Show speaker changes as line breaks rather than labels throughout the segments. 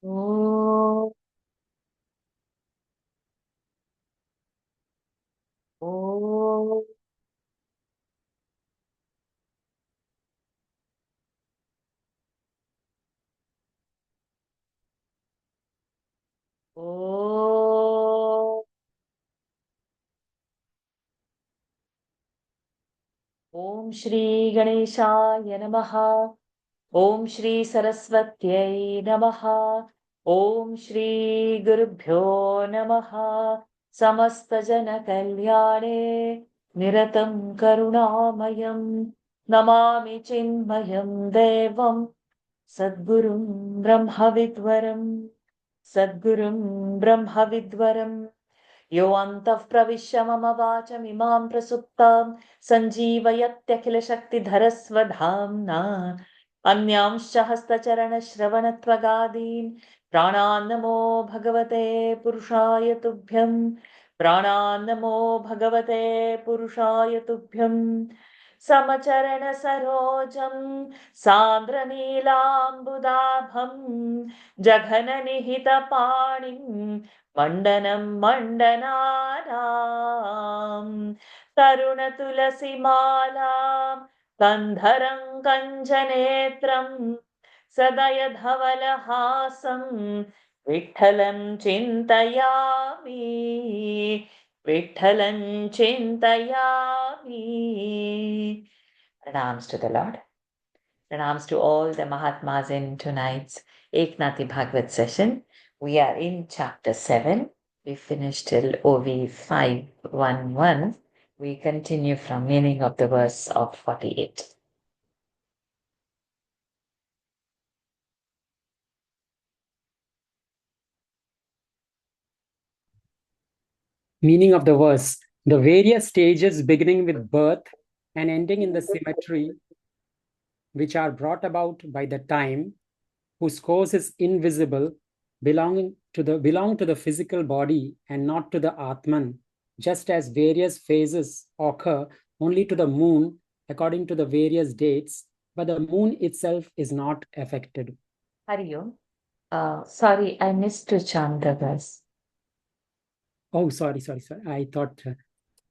Oh, oh, oh. Om Shri Ganeshaya Namaha. Om Shri Saraswatyai Namaha. Om Shri Gurubhyo Namaha. Samasta Jana Kalyane Niratam Karunamayam Namami Chinmayam Devam Sadgurum Brahmavidvaram Sadgurum Brahmavidvaram यो अन्तः प्रविश्य मम वाचमिमां प्रसुप्तां सञ्जीवयत्यखिलशक्तिधरस्वधाम्ना अन्यांश्च हस्तचरणश्रवणत्वगादीन् प्राणान्नमो भगवते पुरुषाय तुभ्यं प्राणान्नमो भगवते पुरुषाय तुभ्यं समचरणसरोजं सान्द्रनीलाम्बुदाभं जघननिहितपाणिं मण्डनं मण्डनानां तरुणतुलसीमालां कन्धरं कञ्जनेत्रं सदयधवलहासं विठ्ठलं चिन्तयामि विठ्ठलं चिन्तयामि. Pranams to the Lord. Pranams to all the Mahatmas in tonight's Eknathi Bhagawat session. We are in chapter 7. We finished till Ovis 511. We continue from meaning of the verse of 48.
Meaning of the verse: the various stages beginning with birth and ending in the symmetry, which are brought about by the time, whose course is invisible, belong to the physical body and not to the Atman, just as various phases occur only to the moon according to the various dates, but the moon itself is not affected.
Hari Om. Sorry, I missed to chant the verse.
Oh, sorry. I thought.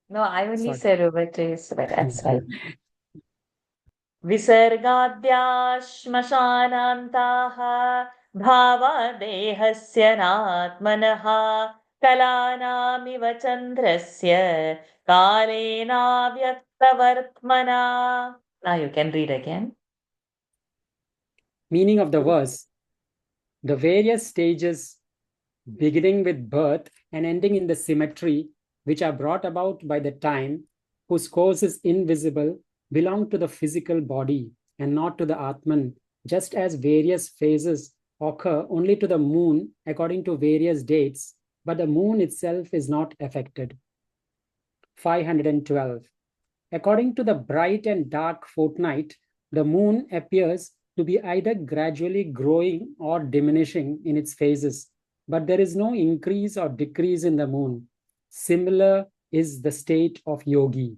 No, I only
Sorry.
said over to you, so that's fine. विसर्गाद्याश्मशानान्ताः भावादेहस्य नात्मनः कलानामिव चन्द्रस्य कालेनाव्यक्तवर्त्मना. Now you can read again.
Meaning of the verse: the various stages beginning with birth and ending in the symmetry, which are brought about by the time, whose course is invisible, belong to the physical body and not to the Atman, just as various phases occur only to the moon according to various dates, but the moon itself is not affected. 512. According to the bright and dark fortnight, the moon appears to be either gradually growing or diminishing in its phases, but there is no increase or decrease in the moon. Similar is the state of yogi.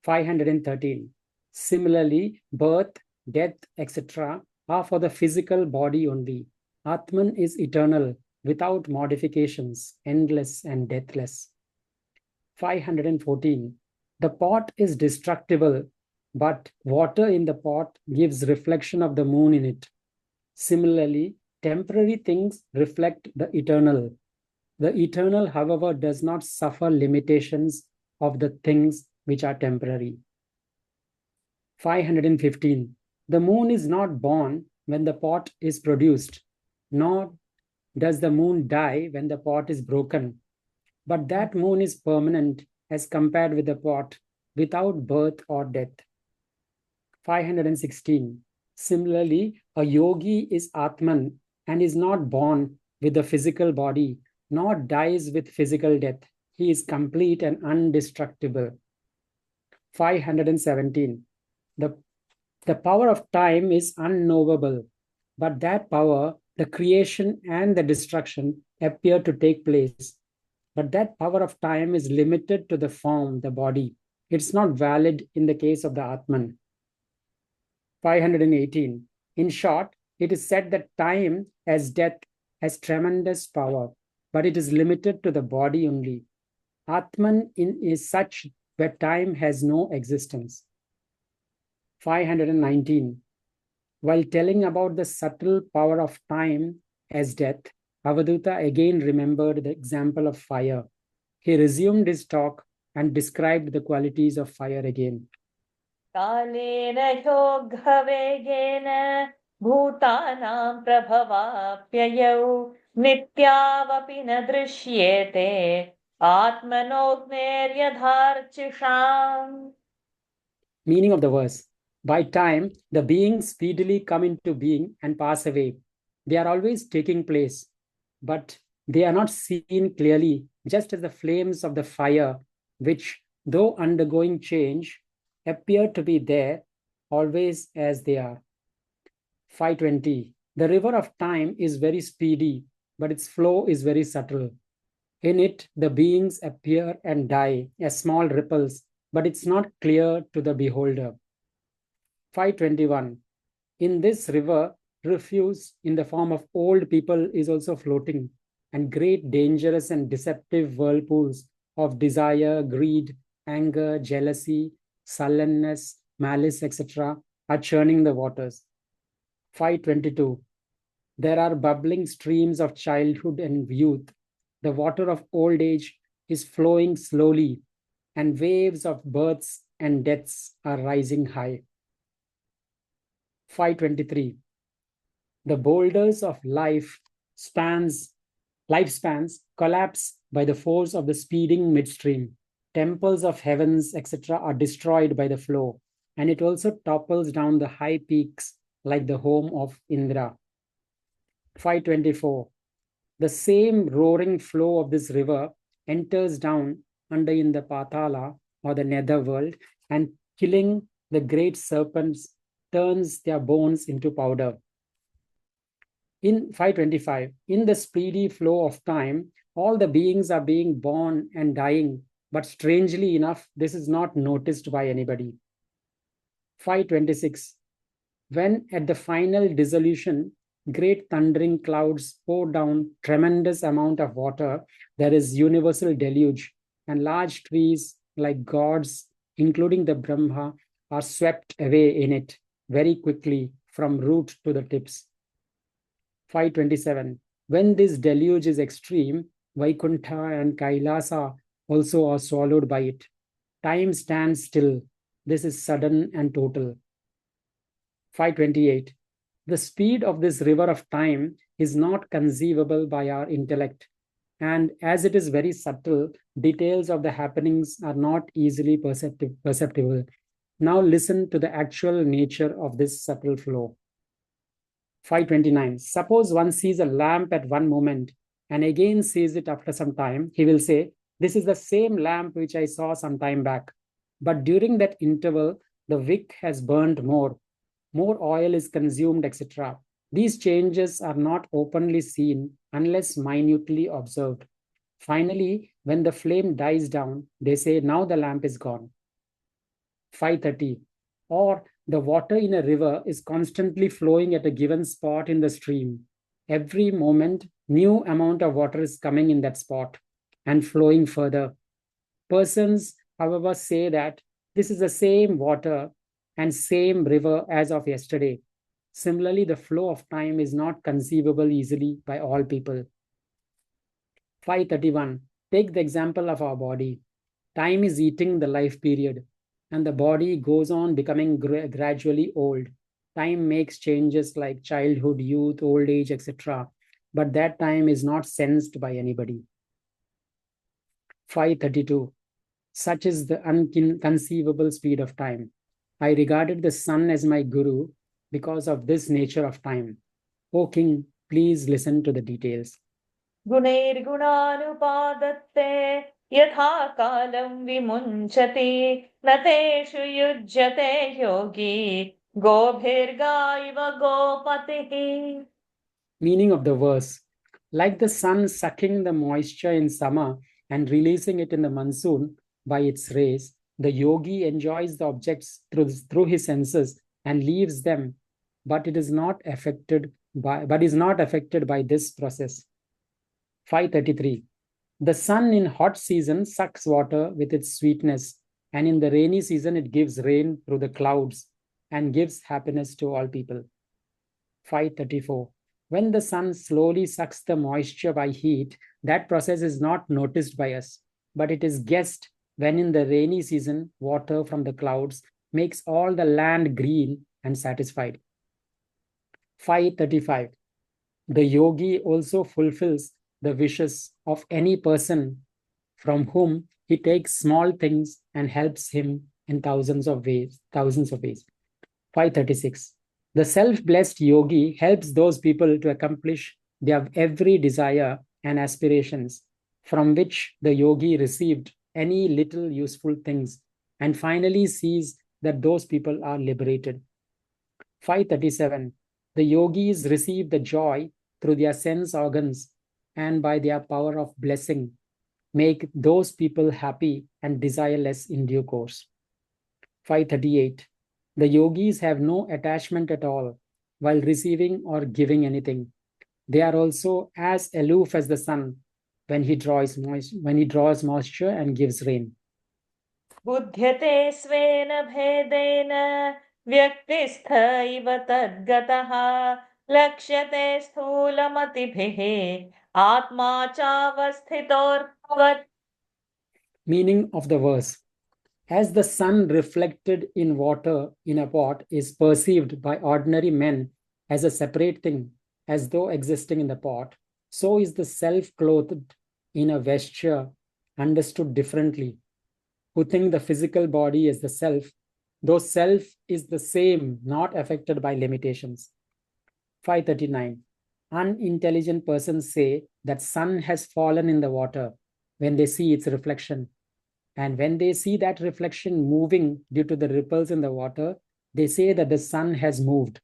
513. Similarly, birth, death, etc. are for the physical body only. Atman is eternal, without modifications, endless and deathless. 514. The pot is destructible, but water in the pot gives reflection of the moon in it. Similarly, temporary things reflect the eternal. The eternal, however, does not suffer limitations of the things which are temporary. 515. The moon is not born when the pot is produced, nor does the moon die when the pot is broken. But that moon is permanent as compared with the pot, without birth or death. 516. Similarly, a yogi is Atman and is not born with the physical body, nor dies with physical death. He is complete and indestructible. 517. The power of time is unknowable, but that power, the creation and the destruction, appear to take place. But that power of time is limited to the form, the body. It's not valid in the case of the Atman. 518. In short, It is said that time, as death, has tremendous power, but it is limited to the body only. Atman is such where time has no existence. 519. While telling about the subtle power of time as death, Avaduta again remembered the example of fire. He resumed his talk and described the qualities of fire again.
कालेन योगवेगेन भूतानां प्रभवाप्ययौ नित्यावपि न दृश्येते आत्मनोऽग्नेर्यथार्चिषाम्.
Meaning of the verse: by time, the beings speedily come into being and pass away. They are always taking place, but they are not seen clearly, just as the flames of the fire, which, though undergoing change, appear to be there always as they are. 520. The river of time is very speedy, but its flow is very subtle. In it, the beings appear and die as small ripples, but it's not clear to the beholder. 521. In this river, refuse in the form of old people is also floating, and great dangerous and deceptive whirlpools of desire, greed, anger, jealousy, sullenness, malice, etc. are churning the waters. 522. There are bubbling streams of childhood and youth. The water of old age is flowing slowly, and waves of births and deaths are rising high. 523. The boulders of lifespans collapse by the force of the speeding midstream. Temples of heavens, etc., are destroyed by the flow, and it also topples down the high peaks like the home of Indra. 524. The same roaring flow of this river enters down under in the Patala or the netherworld, and killing the great serpents turns their bones into powder. In 525, in the speedy flow of time, all the beings are being born and dying, but strangely enough, this is not noticed by anybody. 526. When at the final dissolution, great thundering clouds pour down tremendous amount of water, there is universal deluge, and large trees like gods, including the Brahma, are swept away in it very quickly from root to the tips. 527. When this deluge is extreme, Vaikuntha and Kailasa also are swallowed by it. Time stands still. This is sudden and total. 528. The speed of this river of time is not conceivable by our intellect, and as it is very subtle, details of the happenings are not easily perceptible. Now listen to the actual nature of this subtle flow. 529. Suppose one sees a lamp at one moment and again sees it after some time, he will say, this is the same lamp which I saw some time back. But during that interval, the wick has burned more oil is consumed, etc. These changes are not openly seen unless minutely observed. Finally, when the flame dies down, they say, now the lamp is gone. 530. Or the water in a river is constantly flowing at a given spot in the stream. Every moment, new amount of water is coming in that spot and flowing further. Persons, however, say that this is the same water and same river as of yesterday. Similarly, the flow of time is not conceivable easily by all people. 531. Take the example of our body. Time is eating the life period, and the body goes on becoming gradually old. Time makes changes like childhood, youth, old age, etc. But that time is not sensed by anybody. 532. Such is the inconceivable speed of time. I regarded the sun as my guru because of this nature of time. O king, please listen to the details.
गुणैर्गुणानुपादत्ते यथा कालं विमुञ्चति न तेषु युज्यते योगी गोभिर्गा इव गोपतिः.
Meaning of the verse: like the sun sucking the moisture in summer and releasing it in the monsoon by its rays, the yogi enjoys the objects through his senses and leaves them but is not affected by this process. 533. The sun in hot season sucks water with its sweetness, and in the rainy season it gives rain through the clouds and gives happiness to all people. 534. When the sun slowly sucks the moisture by heat, that process is not noticed by us, but it is guessed when in the rainy season, water from the clouds makes all the land green and satisfied. 535. The yogi also fulfills the wishes of any person from whom he takes small things and helps him in thousands of ways. 536. The self-blessed yogi helps those people to accomplish their every desire and aspirations from which the yogi received any little useful things, and finally sees that those people are liberated. 537. The yogis receive the joy through their sense organs, and by their power of blessing make those people happy and desireless in due course. 538. The yogis have no attachment at all while receiving or giving anything. They are also as aloof as the sun when he draws moisture and gives rain.
बुध्यते स्वेन भेदेन व्यक्तिस्थ इव तद्गतः लक्ष्यते स्थूलमतिभिः आत्मा चावस्थितोर्भवत्.
Meaning of the verse. As the sun reflected in water in a pot is perceived by ordinary men as a separate thing, as though existing in the pot, so is the self clothed in a vesture understood differently, who think the physical body is the self, though self is the same, not affected by limitations. 539. Unintelligent persons say that sun has fallen in the water when they see its reflection. And when they see that reflection moving due to the ripples in the water, they say that the sun has moved.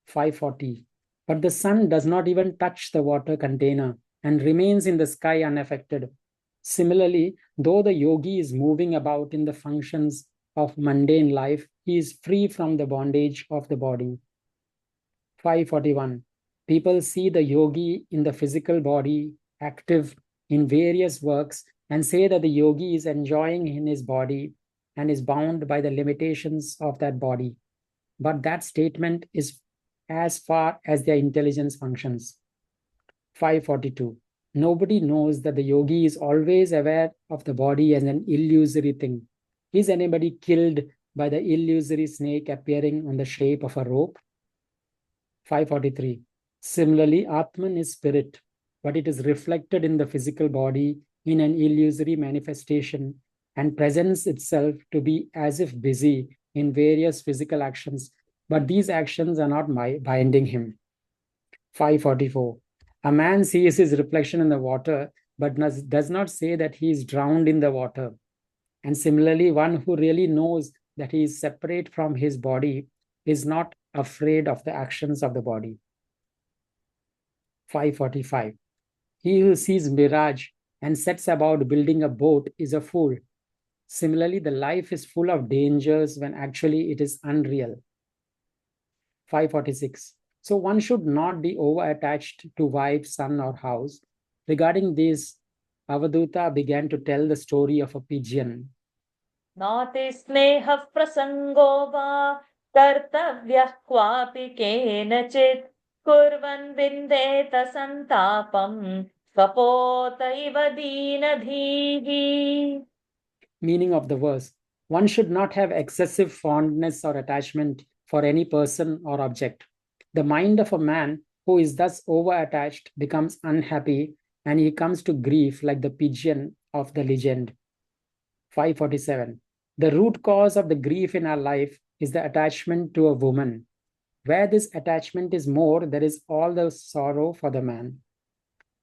540. But the sun does not even touch the water container and remains in the sky unaffected. Similarly, though the yogi is moving about in the functions of mundane life, he is free from the bondage of the body. 541. People see the yogi in the physical body active in various works and say that the yogi is enjoying in his body and is bound by the limitations of that body. But that statement is as far as their intelligence functions. 542. Nobody knows that the yogi is always aware of the body as an illusory thing. Is anybody killed by the illusory snake appearing on the shape of a rope? 543. Similarly, Atman is spirit, but it is reflected in the physical body in an illusory manifestation and presents itself to be as if busy in various physical actions, but these actions are not binding him. 544. A man sees his reflection in the water, but does not say that he is drowned in the water. And similarly, one who really knows that he is separate from his body is not afraid of the actions of the body. 545. He who sees mirage and sets about building a boat is a fool. Similarly, the life is full of dangers when actually it is unreal. 546. So one should not be over-attached to wife, son, or house. Regarding this, Avaduta began to tell the story of a pigeon.
नाति स्नेहः प्रसङ्गो वा कर्तव्यः क्वापि केनचित् कुर्वन् विन्देत सन्तापं कपोत इव दीनधीः.
Meaning of the verse. One should not have excessive fondness or attachment for any person or object. The mind of a man who is thus over-attached becomes unhappy and he comes to grief like the pigeon of the legend. 547. The root cause of the grief in our life is the attachment to a woman. Where this attachment is more, there is all the sorrow for the man.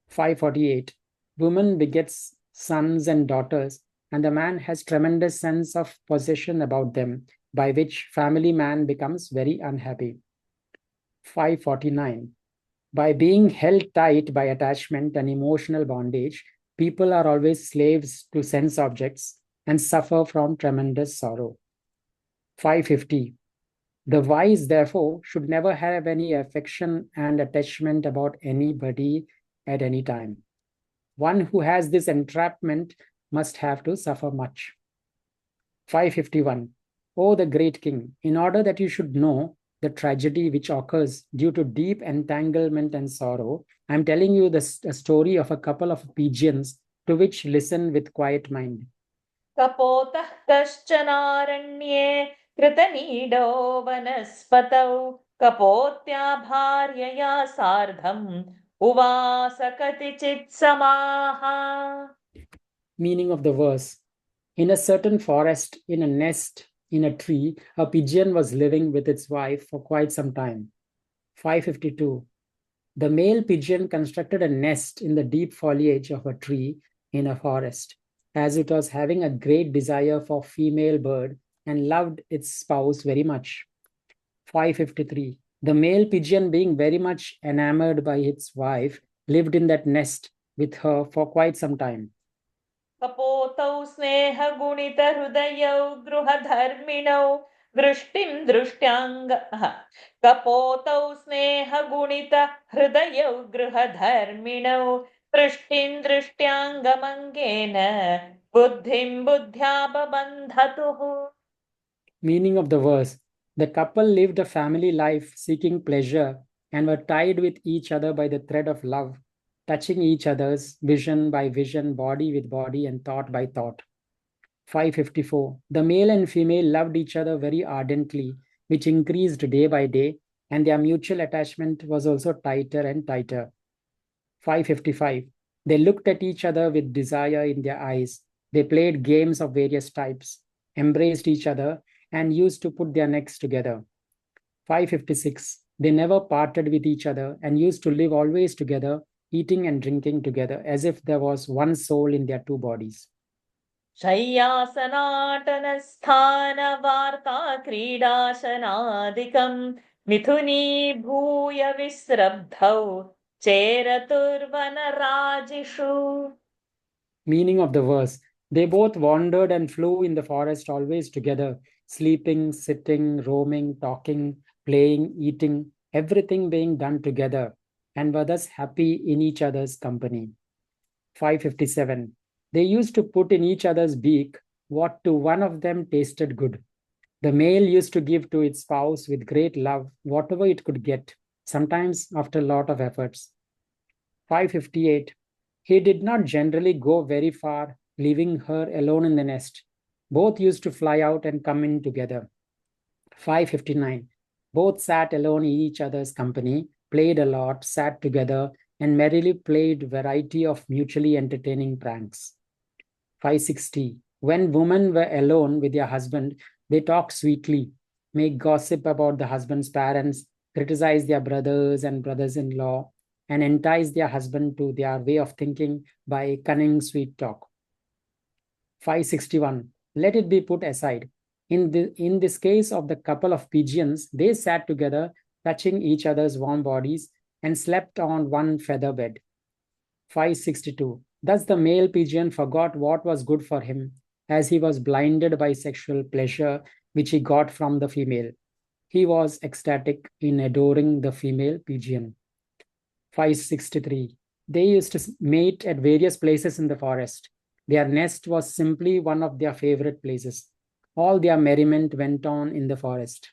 548. Woman begets sons and daughters, and the man has tremendous sense of possession about them, by which family man becomes very unhappy. 549. By being held tight by attachment and emotional bondage, people are always slaves to sense objects and suffer from tremendous sorrow. 550. The wise, therefore, should never have any affection and attachment about anybody at any time. One who has this entrapment must have to suffer much. 551. O the great king, in order that you should know the tragedy which occurs due to deep entanglement and sorrow, I am telling you a story of a couple of pigeons to which listen with quiet mind.
कपोतः कश्चनारण्ये कृतनीडो वनस्पतौ कपोत्या भार्यया सार्धम् उवास कतिचित् समाः.
Meaning of the verse: in a certain forest, in a nest, in a tree, a pigeon was living with its wife for quite some time. 552. The male pigeon constructed a nest in the deep foliage of a tree in a forest, as it was having a great desire for female bird and loved its spouse very much. 553. The male pigeon, being very much enamored by its wife, lived in that nest with her for quite some time.
कपोतौ स्नेहगुणितहृदयौ गृहधर्मिणौ दृष्टिं दृष्ट्याङ्ग कपोतौ स्नेहगुणितहृदयौ गृहधर्मिणौ दृष्टिं दृष्ट्याङ्गमङ्गेन बुद्धिं बुद्ध्या बबन्धतुः.
Meaning of the verse: the couple lived a family life seeking pleasure and were tied with each other by the thread of love, touching each other's vision by vision, body with body, and thought by thought. 554. The male and female loved each other very ardently, which increased day by day, and their mutual attachment was also tighter and tighter. 555. They looked at each other with desire in their eyes. They played games of various types, embraced each other, and used to put their necks together. 556. They never parted with each other and used to live always together, eating and drinking together, as if there was one soul in their two bodies.
शय्यासनाटनस्थानवार्ता क्रीडाशनादिकं मिथुनीभूय विस्रब्धौ चेरतुर्वनराजिषु.
Meaning of the verse: they both wandered and flew in the forest always together, sleeping, sitting, roaming, talking, playing, eating, everything being done together, and were thus happy in each other's company. 557. They used to put in each other's beak what to one of them tasted good. The male used to give to its spouse with great love whatever it could get, sometimes after a lot of efforts. 558. He did not generally go very far, leaving her alone in the nest. Both used to fly out and come in together. 559. Both sat alone in each other's company, played a lot, sat together, and merrily played variety of mutually entertaining pranks. 560. When women were alone with their husband, they talked sweetly, make gossip about the husband's parents, criticize their brothers and brothers-in-law, and entice their husband to their way of thinking by cunning sweet talk. 561. Let it be put aside. In this case of the couple of pigeons, they sat together, touching each other's warm bodies, and slept on one feather bed. 562. Thus the male pigeon forgot what was good for him, as he was blinded by sexual pleasure which he got from the female. He was ecstatic in adoring the female pigeon. 563. They used to mate at various places in the forest. Their nest was simply one of their favorite places. All their merriment went on in the forest.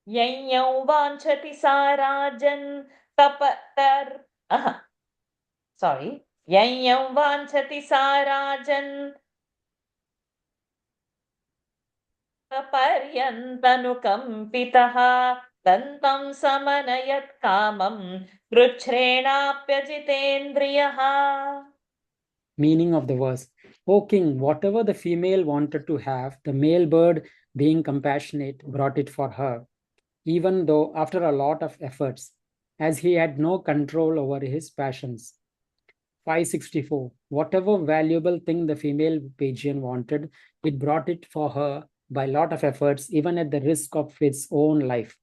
यञ्यौ वाञ्छति सा राजन् यञ्यौ वाञ्छति सा राजन् पर्यन्तनुकम्पितः दन्तं समनयत् कामं कृच्छ्रेणाप्यजितेन्द्रियः.
Meaning of the verse: O king, whatever the female wanted to have, the male bird, being compassionate, brought it for her, even though after a lot of efforts, as he had no control over his passions. 564. Whatever valuable thing the female pigeon wanted, it brought it for her by a lot of efforts, even at the risk of its own life.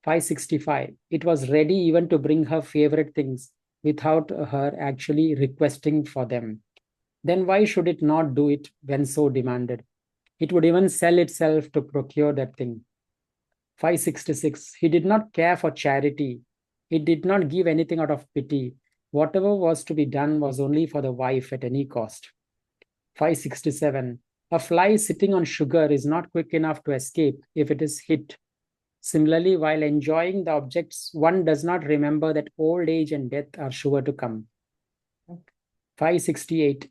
565. It was ready even to bring her favorite things without her actually requesting for them. Then why should it not do it when so demanded? It would even sell itself to procure that thing. 566. He did not care for charity. He did not give anything out of pity. Whatever was to be done was only for the wife at any cost. 567. A fly sitting on sugar is not quick enough to escape if it is hit. Similarly, while enjoying the objects, one does not remember that old age and death are sure to come. 568.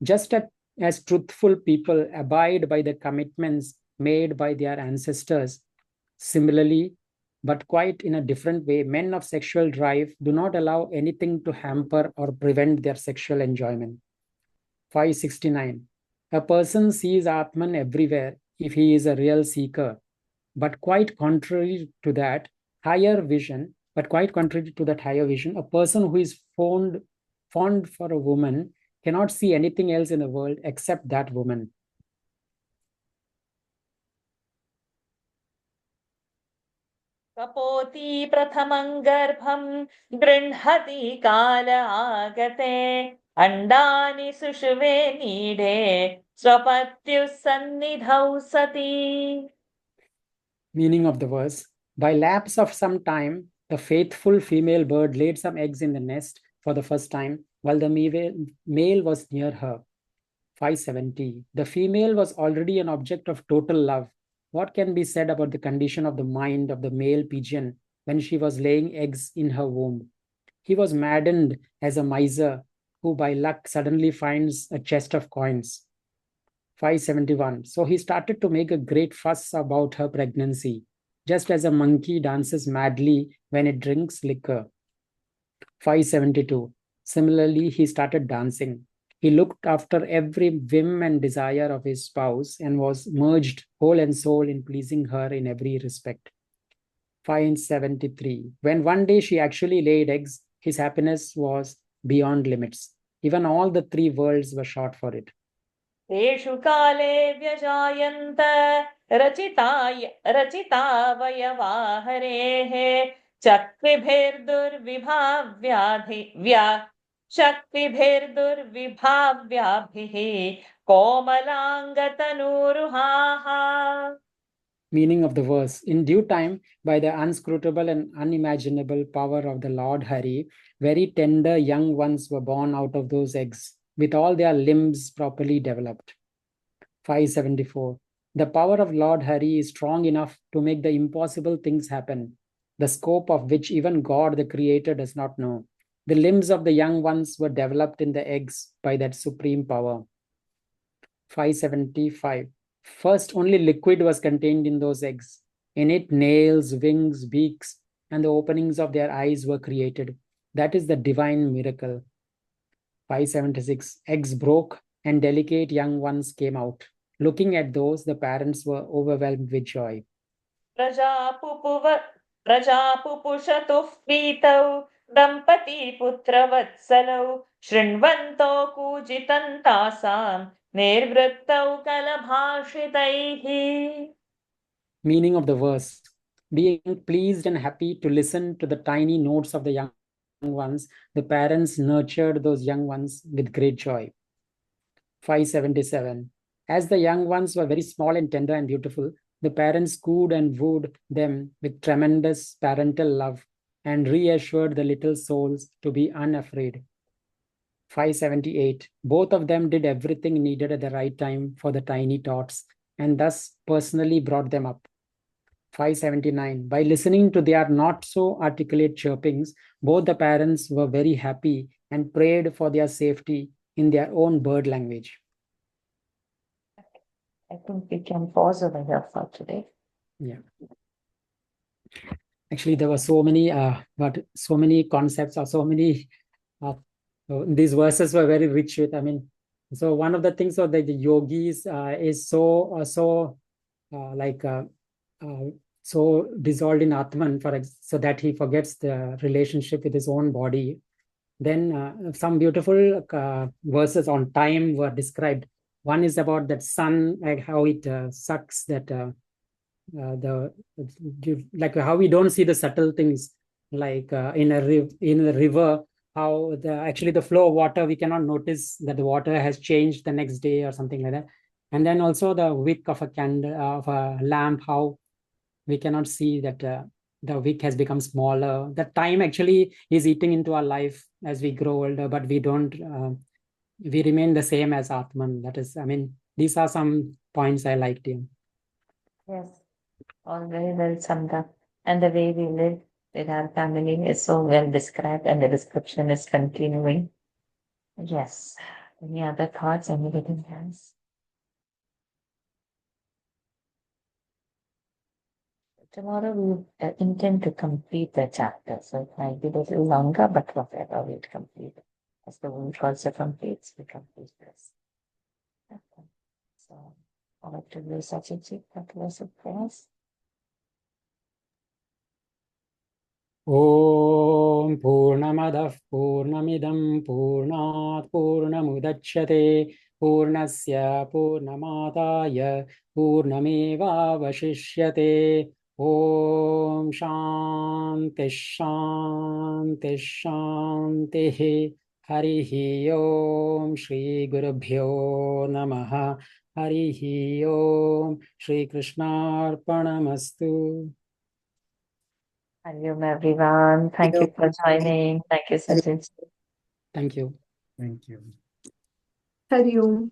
Just as truthful people abide by the commitments made by their ancestors, similarly, but quite in a different way, men of sexual drive do not allow anything to hamper or prevent their sexual enjoyment. 569. A person sees Atman everywhere if he is a real seeker, but quite contrary to that higher vision, a person who is fond for a woman cannot see anything else in the world except that woman.
कपोति प्रथमं गर्भं गृह्णति काल आगते अंडानि सुषुवे नीडे स्वपत्युः सन्निधौ सति.
Meaning of the verse: by lapse of some time, the faithful female bird laid some eggs in the nest for the first time, while the male was near her. 570. The female was already an object of total love. What can be said about the condition of the mind of the male pigeon when she was laying eggs in her womb? He was maddened as a miser who by luck suddenly finds a chest of coins. 571. So he started to make a great fuss about her pregnancy, just as a monkey dances madly when it drinks liquor. 572. Similarly, he started dancing. He looked after every whim and desire of his spouse and was merged whole and soul in pleasing her in every respect. 573. When one day she actually laid eggs, his happiness was beyond limits. Even all the three worlds were short for it.
तेषु काले व्यजायन्त रचितावयवाहरेः शक्तिभिर्दुर्विभाव्याभिः कोमलाङ्गतनूरुहाः.
Meaning of the verse: in due time, by the unscrutable and unimaginable power of the Lord Hari, very tender young ones were born out of those eggs, with all their limbs properly developed. 574. The power of Lord Hari is strong enough to make the impossible things happen, the scope of which even God the Creator does not know. The limbs of the young ones were developed in the eggs by that supreme power. 575. First, only liquid was contained in those eggs. In it, nails, wings, beaks, and the openings of their eyes were created. That is the divine miracle. 576. Eggs broke and delicate young ones came out. Looking at those, the parents were overwhelmed with joy.
प्रजापुपुषतुः प्रीतौ दम्पती पुत्रवत्सलौ शृण्वन्तो कूजितं तासां निर्वृत्तौ कलभाषितैः.
Meaning of the verse: being pleased and happy to listen to the tiny notes of the young ones, the parents nurtured those young ones with great joy. 577. As the young ones were very small and tender and beautiful, the parents cooed and wooed them with tremendous parental love and reassured the little souls to be unafraid. 578. Both of them did everything needed at the right time for the tiny tots and thus personally brought them up. 579. By listening to their not so articulate chirpings, both the parents were very happy and prayed for their safety in their own bird language.
I think we can pause over here for today.
Yeah. Actually, there were so many concepts or so many these verses were very rich with. So one of the things that the yogis is so dissolved in Atman, so that he forgets the relationship with his own body. Then some beautiful verses on time were described. One is about that sun, like how it sucks that how we don't see the subtle things, like in a river, how actually the flow of water, we cannot notice that the water has changed the next day or something like that. And then also the wick of a candle, of a lamp, how we cannot see that the week has become smaller. The time actually is eating into our life as we grow older, but we don't, we remain the same as Atman. That is, I mean, these are some points I liked here.
Yes, all very well summed up. And the way we live with our family is so well described, and the description is continuing. Yes. Any other thoughts? Anybody else? Tomorrow we intend to complete the chapter, so it might be a little longer, but whatever, we'll complete it. As the week also completes, we complete this. Okay. So, over to you, Sachit, for closing prayers.
ॐ पूर्णमदः पूर्णमिदं पूर्णात् पूर्णमुदच्यते पूर्णस्य पूर्णमादाय पूर्णमेवावशिष्यते ॐ शान्तिः शान्तिः शान्तिः हरिः ॐ श्रीगुरुभ्यो नमः हरिः ॐ श्रीकृष्णार्पणमस्तु
Hariom, everyone. Thank you for joining. Thank you, Sachit.
Thank you.
Thank you.
Hari Om.